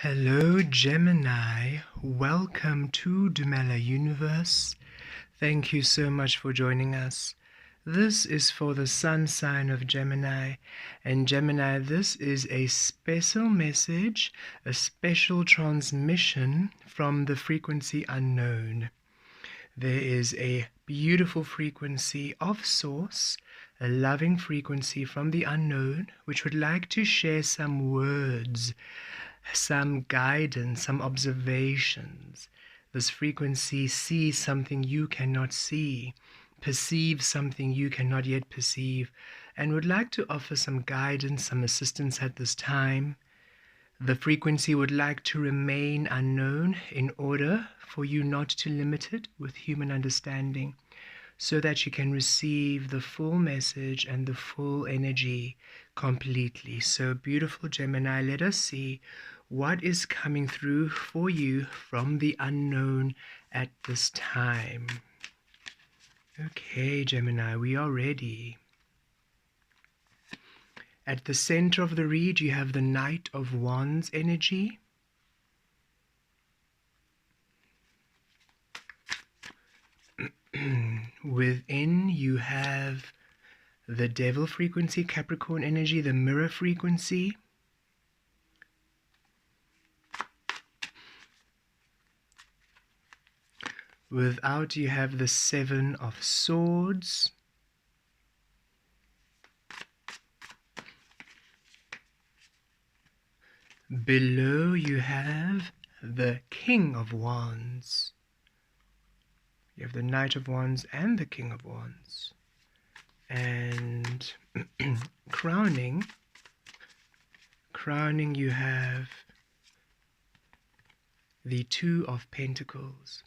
Hello Gemini, welcome to Dumela Universe. Thank you so much for joining us. This is for the sun sign of Gemini, and Gemini, this is a special message, a special transmission from the frequency unknown. There is a beautiful frequency of source, a loving frequency from the unknown, which would like to share some words, some guidance, some observations. This frequency sees something you cannot see, perceives something you cannot yet perceive, and would like to offer some guidance, some assistance at this time. The frequency would like to remain unknown in order for you not to limit it with human understanding, so that you can receive the full message and the full energy completely. So beautiful Gemini, let us see what is coming through for you from the unknown at this time. Okay, Gemini, we are ready. At the center of the read, you have the Knight of Wands energy. Within, you have the Devil frequency, Capricorn energy, the Mirror frequency. Without, you have the Seven of Swords. Below, you have the King of Wands. You have the Knight of Wands and the King of Wands. And crowning, you have the Two of Pentacles.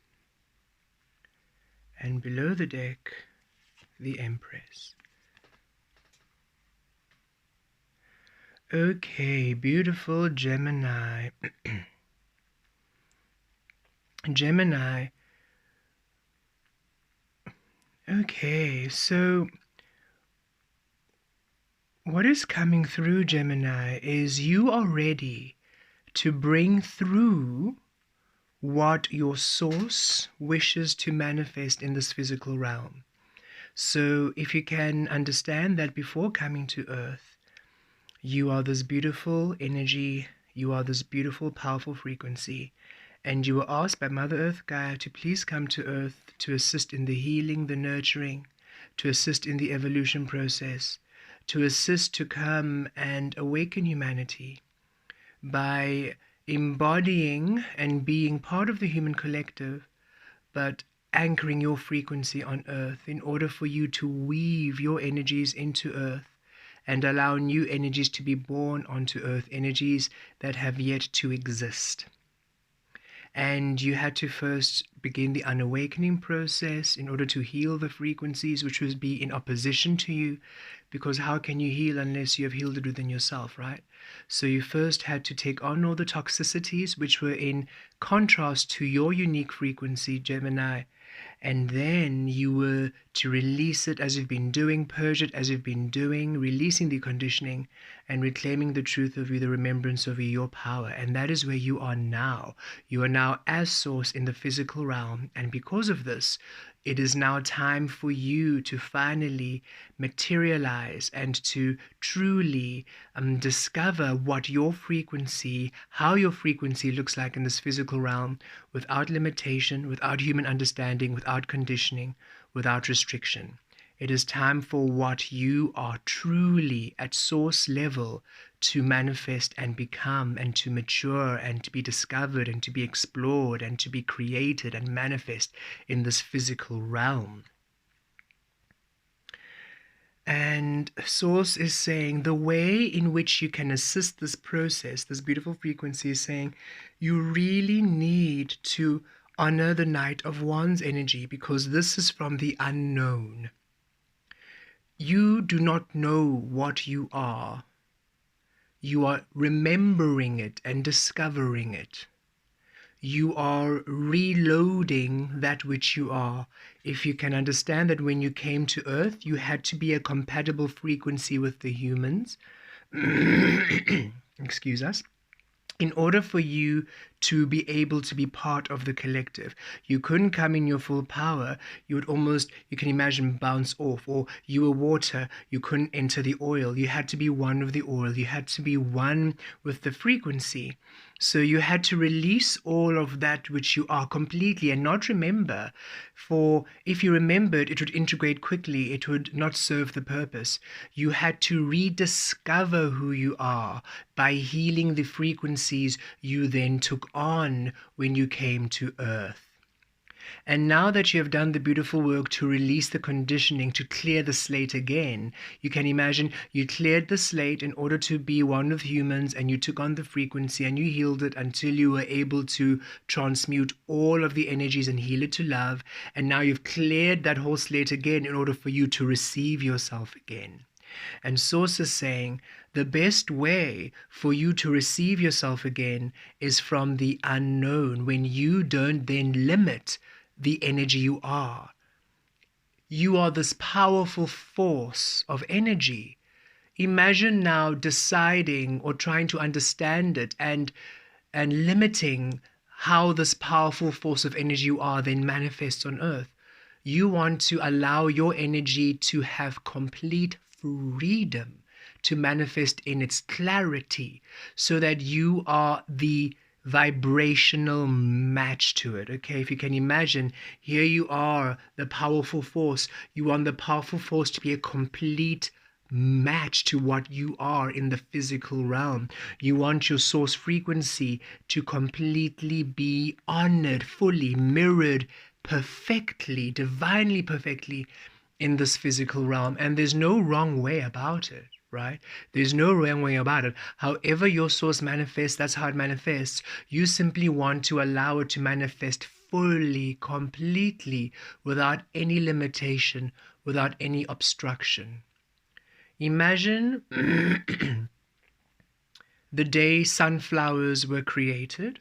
And below the deck, the Empress. Okay, beautiful Gemini. Gemini. Okay, so what is coming through, Gemini, is you are ready to bring through what your source wishes to manifest in this physical realm. So if you can understand that before coming to Earth, you are this beautiful energy, you are this beautiful, powerful frequency, and you were asked by Mother Earth Gaia to please come to Earth to assist in the healing, the nurturing, to assist in the evolution process, to assist to come and awaken humanity by embodying and being part of the human collective, but anchoring your frequency on Earth in order for you to weave your energies into Earth and allow new energies to be born onto Earth, energies that have yet to exist. And you had to first begin the unawakening process in order to heal the frequencies which would be in opposition to you, because how can you heal unless you have healed it within yourself, right? So you first had to take on all the toxicities which were in contrast to your unique frequency, Gemini, and then you were to release it as you've been doing, purge it as you've been doing, releasing the conditioning and reclaiming the truth of you, the remembrance of you, your power. And that is where you are now. You are now as source in the physical realm. And because of this, it is now time for you to finally materialize and to truly discover what your frequency, how your frequency looks like in this physical realm, without limitation, without human understanding, without conditioning, without restriction. It is time for what you are truly at source level to manifest and become, and to mature and to be discovered and to be explored and to be created and manifest in this physical realm. And Source is saying the way in which you can assist this process, this beautiful frequency, is saying you really need to honor the Knight of Wands energy, because this is from the unknown. You do not know what you are. You are remembering it and discovering it. You are reloading that which you are. If you can understand that when you came to Earth, you had to be a compatible frequency with the humans. Excuse us. in order for you to be able to be part of the collective. You couldn't come in your full power. You would almost, you can imagine, bounce off. Or you were water, you couldn't enter the oil. You had to be one with the oil. You had to be one with the frequency. So you had to release all of that which you are completely and not remember. For if you remembered, it would integrate quickly. It would not serve the purpose. You had to rediscover who you are by healing the frequencies you then took on when you came to Earth. And now that you have done the beautiful work to release the conditioning, to clear the slate again, you can imagine you cleared the slate in order to be one with humans, and you took on the frequency and you healed it until you were able to transmute all of the energies and heal it to love. And now you've cleared that whole slate again in order for you to receive yourself again. And Source is saying the best way for you to receive yourself again is from the unknown, when you don't then limit the energy you are. You are this powerful force of energy. Imagine now deciding or trying to understand it and limiting how this powerful force of energy you are then manifests on Earth. You want to allow your energy to have complete freedom to manifest in its clarity, so that you are the vibrational match to it. Okay, if you can imagine, here you are, the powerful force. You want the powerful force to be a complete match to what you are in the physical realm. You want your source frequency to completely be honored, fully mirrored, perfectly, divinely perfectly in this physical realm. And there's no wrong way about it, right? There's no wrong way about it. However your source manifests, that's how it manifests. You simply want to allow it to manifest fully, completely, without any limitation, without any obstruction. Imagine the day sunflowers were created,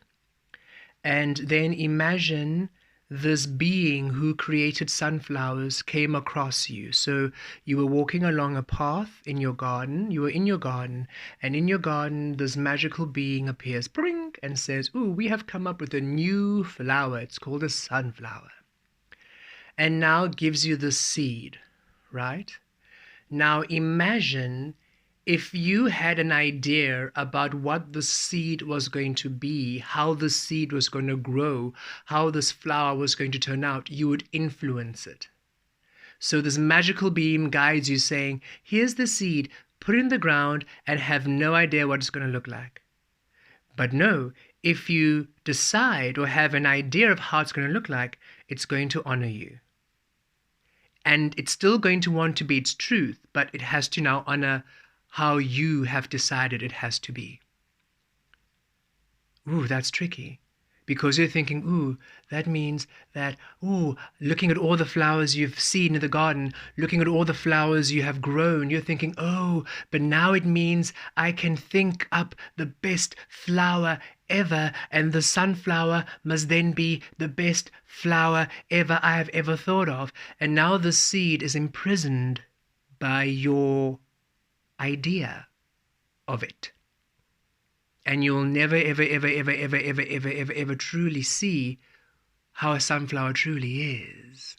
and then imagine this being who created sunflowers came across you. So you were walking along a path in your garden. You were in your garden, and in your garden this magical being appears, bring, and says, "Ooh, we have come up with a new flower. It's called a sunflower." And now gives you the seed, right? Now imagine if you had an idea about what the seed was going to be, how the seed was going to grow, how this flower was going to turn out, you would influence it. So this magical beam guides you, saying, here's the seed, put it in the ground and have no idea what it's going to look like. But no, if you decide or have an idea of how it's going to look like, it's going to honor you. And it's still going to want to be its truth, but it has to now honor how you have decided it has to be. Ooh, that's tricky. Because you're thinking, ooh, that means that, ooh, looking at all the flowers you've seen in the garden, looking at all the flowers you have grown, you're thinking, oh, but now it means I can think up the best flower ever, and the sunflower must then be the best flower ever I have ever thought of. And now the seed is imprisoned by your idea of it. And you'll never, ever, ever, ever, ever, ever, ever, ever, ever truly see how a sunflower truly is.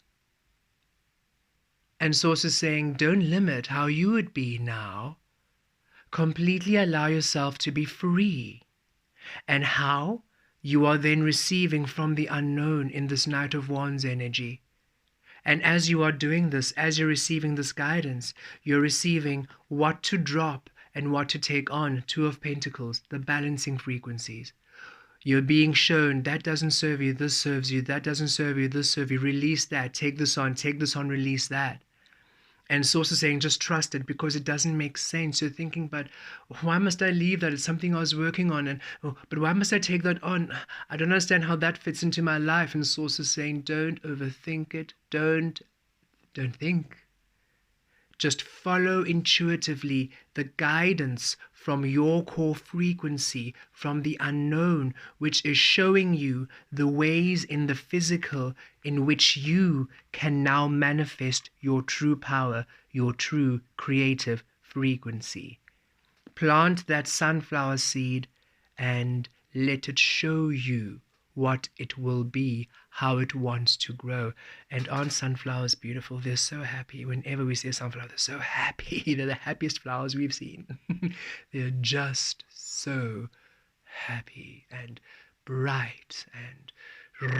And Source is saying, don't limit how you would be now. Completely allow yourself to be free. And how? You are then receiving from the unknown in this Knight of Wands energy. And as you are doing this, as you're receiving this guidance, you're receiving what to drop and what to take on. Two of Pentacles, the balancing frequencies. You're being shown that doesn't serve you, this serves you, that doesn't serve you, this serves you. Release that, take this on, release that. And Source is saying, just trust it, because it doesn't make sense. You're thinking, but why must I leave that? It's something I was working on. And but why must I take that on? I don't understand how that fits into my life. And Source is saying, don't overthink it. Don't think. Just follow intuitively the guidance from your core frequency, from the unknown, which is showing you the ways in the physical in which you can now manifest your true power, your true creative frequency. Plant that sunflower seed and let it show you what it will be, how it wants to grow. And aren't sunflowers beautiful? They're so happy. Whenever we see a sunflower, they're so happy. They're the happiest flowers we've seen. They're just so happy and bright and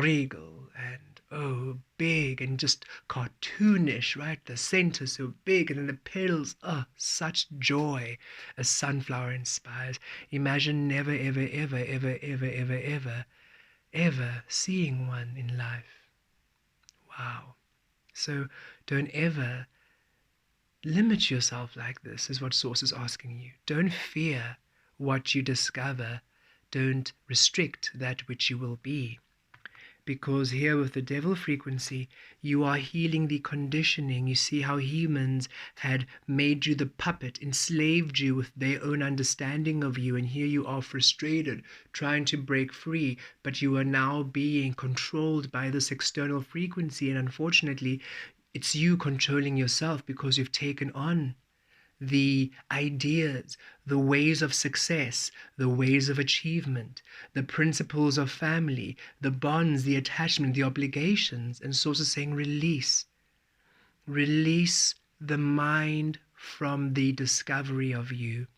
regal and oh, big and just cartoonish, right? The center so big and then the petals, oh, such joy a sunflower inspires. Imagine never, ever, ever, ever, ever, ever, ever, ever seeing one in life. Wow. So don't ever limit yourself like this, is what Source is asking you. Don't fear what you discover. Don't restrict that which you will be. Because here with the devil frequency, you are healing the conditioning. You see how humans had made you the puppet, enslaved you with their own understanding of you, and here you are frustrated, trying to break free, but you are now being controlled by this external frequency, and unfortunately, it's you controlling yourself because you've taken on the ideas, the ways of success, the ways of achievement, the principles of family, the bonds, the attachment, the obligations. And Source is saying release. Release the mind from the discovery of you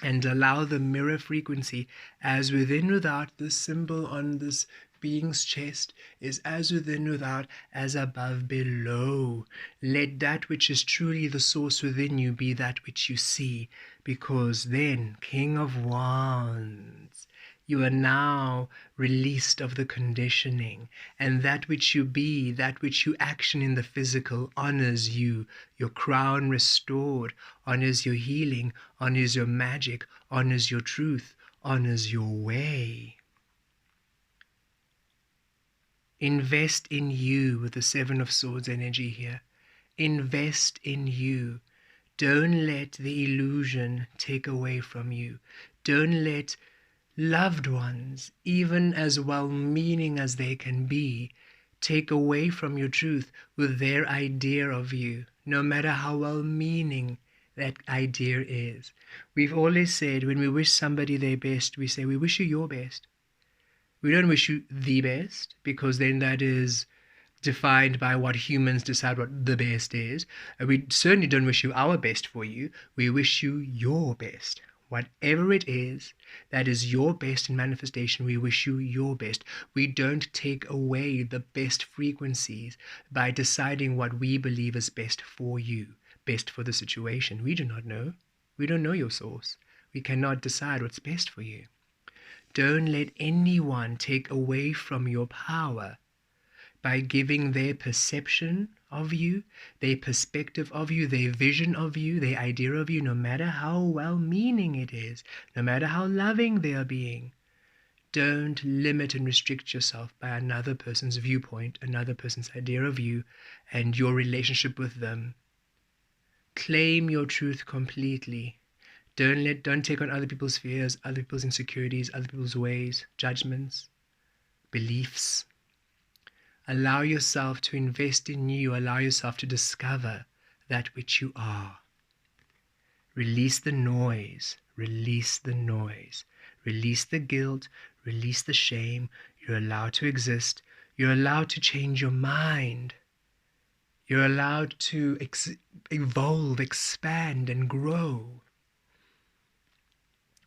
and allow the mirror frequency, as within without. This symbol on this being's chest is as within without, as above below. Let that which is truly the source within you be that which you see, because then, King of Wands, you are now released of the conditioning, and that which you be, that which you action in the physical, honors you, your crown restored, honors your healing, honors your magic, honors your truth, honors your way. Invest in you with the Seven of Swords energy here. Invest in you. Don't let the illusion take away from you. Don't let loved ones, even as well-meaning as they can be, take away from your truth with their idea of you, no matter how well-meaning that idea is. We've always said when we wish somebody their best, we say, we wish you your best. We don't wish you the best, because then that is defined by what humans decide what the best is. And we certainly don't wish you our best for you. We wish you your best. Whatever it is, that is your best in manifestation, we wish you your best. We don't take away the best frequencies by deciding what we believe is best for you, best for the situation. We do not know. We don't know your source. We cannot decide what's best for you. Don't let anyone take away from your power by giving their perception of you, their perspective of you, their vision of you, their idea of you, no matter how well-meaning it is, no matter how loving they are being. Don't limit and restrict yourself by another person's viewpoint, another person's idea of you, and your relationship with them. Claim your truth completely. Don't take on other people's fears, other people's insecurities, other people's ways, judgments, beliefs. Allow yourself to invest in you. Allow yourself to discover that which you are. Release the noise. Release the noise. Release the guilt. Release the shame. You're allowed to exist. You're allowed to change your mind. You're allowed to evolve, expand, and grow.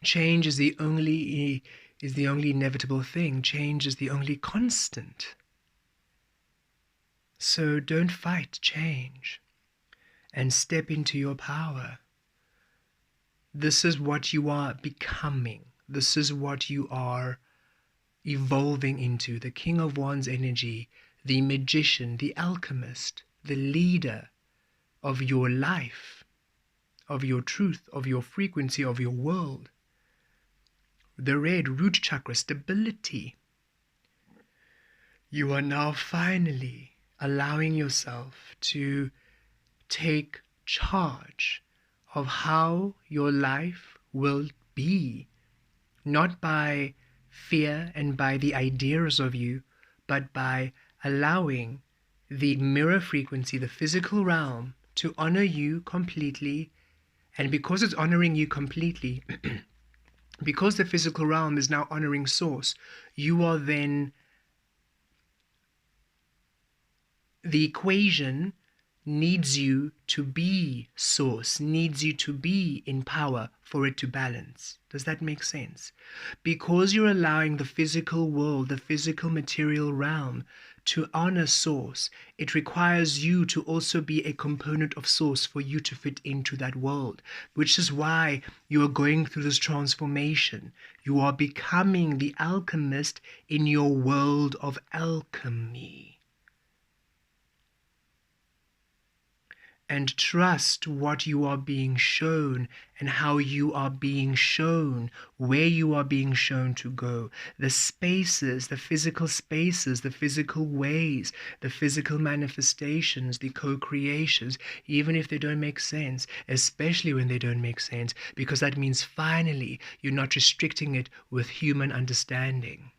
Change is the only inevitable thing. Change is the only constant. So don't fight change and step into your power. This is what you are becoming. This is what you are evolving into. The King of Wands energy, the magician, the alchemist, the leader of your life, of your truth, of your frequency, of your world. The red root chakra, stability. You are now finally allowing yourself to take charge of how your life will be, not by fear and by the ideas of you, but by allowing the mirror frequency, the physical realm, to honor you completely. And because it's honoring you completely, Because the physical realm is now honoring source, you are then, the equation needs you to be source, needs you to be in power for it to balance. Does that make sense? Because you're allowing the physical world, the physical material realm, to honor source, it requires you to also be a component of source for you to fit into that world, which is why you are going through this transformation. You are becoming the alchemist in your world of alchemy. And trust what you are being shown and how you are being shown, where you are being shown to go, the spaces, the physical ways, the physical manifestations, the co-creations, even if they don't make sense, especially when they don't make sense, because that means finally you're not restricting it with human understanding.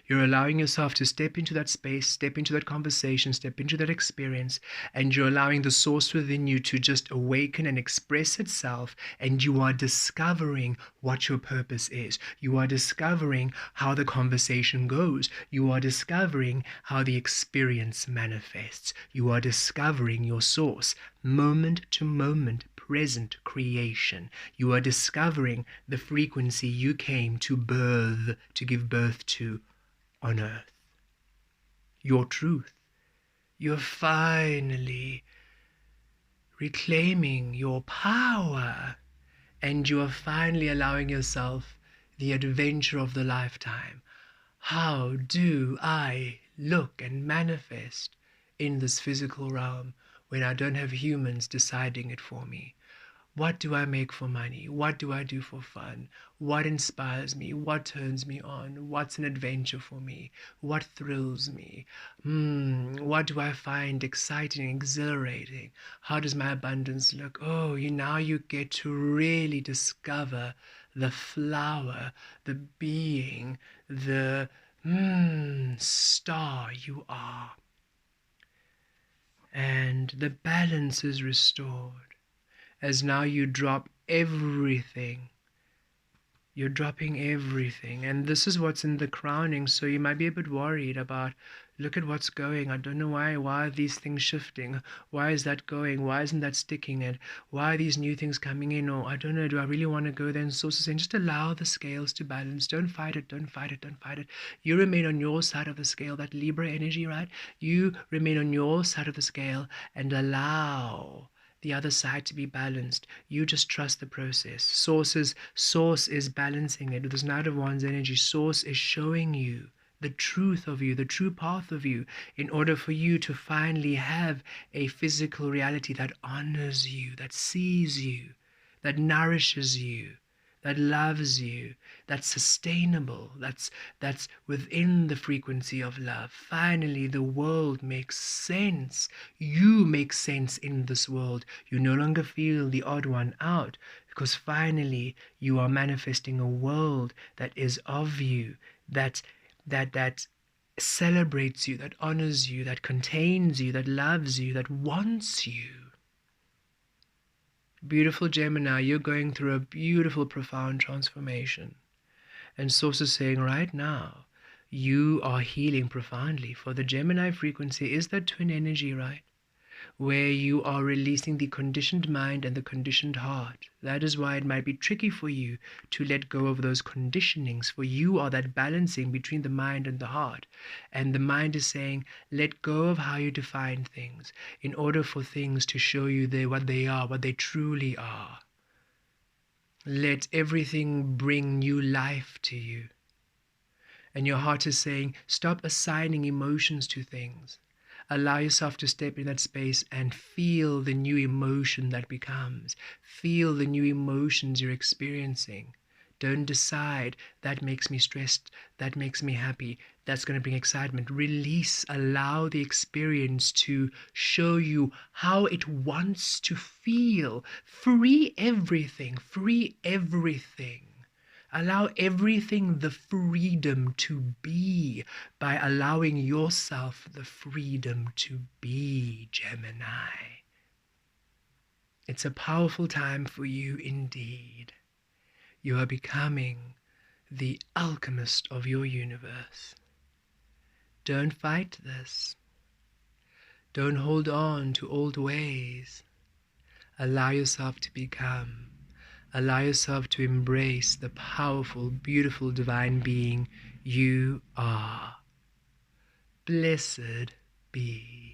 You're allowing yourself to step into that space, step into that conversation, step into that experience, and you're allowing the source within you to just awaken and express itself, and you are discovering what your purpose is. You are discovering how the conversation goes. You are discovering how the experience manifests. You are discovering your source, moment to moment, present creation. You are discovering the frequency you came to give birth to on earth. Your truth. You're finally reclaiming your power, and you are finally allowing yourself the adventure of the lifetime. How do I look and manifest in this physical realm when I don't have humans deciding it for me? What do I make for money? What do I do for fun? What inspires me? What turns me on? What's an adventure for me? What thrills me? What do I find exciting, exhilarating? How does my abundance look? Oh, now you get to really discover the flower, the being, the star you are. And the balance is restored. As now you drop everything. You're dropping everything. And this is what's in the crowning. So you might be a bit worried about, look at what's going. I don't know why are these things shifting? Why is that going? Why isn't that sticking? And why are these new things coming in? Or I don't know, do I really want to go there? And sources saying, just allow the scales to balance. Don't fight it, don't fight it, don't fight it. You remain on your side of the scale, that Libra energy, right? You remain on your side of the scale and allow the other side to be balanced. You just trust the process. Source is balancing it. There's Knight of Wands energy. Source is showing you the truth of you, the true path of you, in order for you to finally have a physical reality that honors you, that sees you, that nourishes you, that loves you, that's sustainable, that's within the frequency of love. Finally, the world makes sense. You make sense in this world. You no longer feel the odd one out, because finally you are manifesting a world that is of you, that celebrates you, that honors you, that contains you, that loves you, that wants you. Beautiful Gemini, you're going through a beautiful, profound transformation. And Source is saying right now, you are healing profoundly. For the Gemini frequency is that twin energy, right? Where you are releasing the conditioned mind and the conditioned heart. That is why it might be tricky for you to let go of those conditionings, for you are that balancing between the mind and the heart. And the mind is saying, let go of how you define things in order for things to show you what they are, what they truly are. Let everything bring new life to you. And your heart is saying, stop assigning emotions to things. Allow yourself to step in that space and feel the new emotion that becomes. Feel the new emotions you're experiencing. Don't decide, that makes me stressed, that makes me happy, that's going to bring excitement. Release, allow the experience to show you how it wants to feel. Free everything, free everything. Allow everything the freedom to be by allowing yourself the freedom to be, Gemini. It's a powerful time for you indeed. You are becoming the alchemist of your universe. Don't fight this. Don't hold on to old ways. Allow yourself to become. Allow yourself to embrace the powerful, beautiful, divine being you are. Blessed be.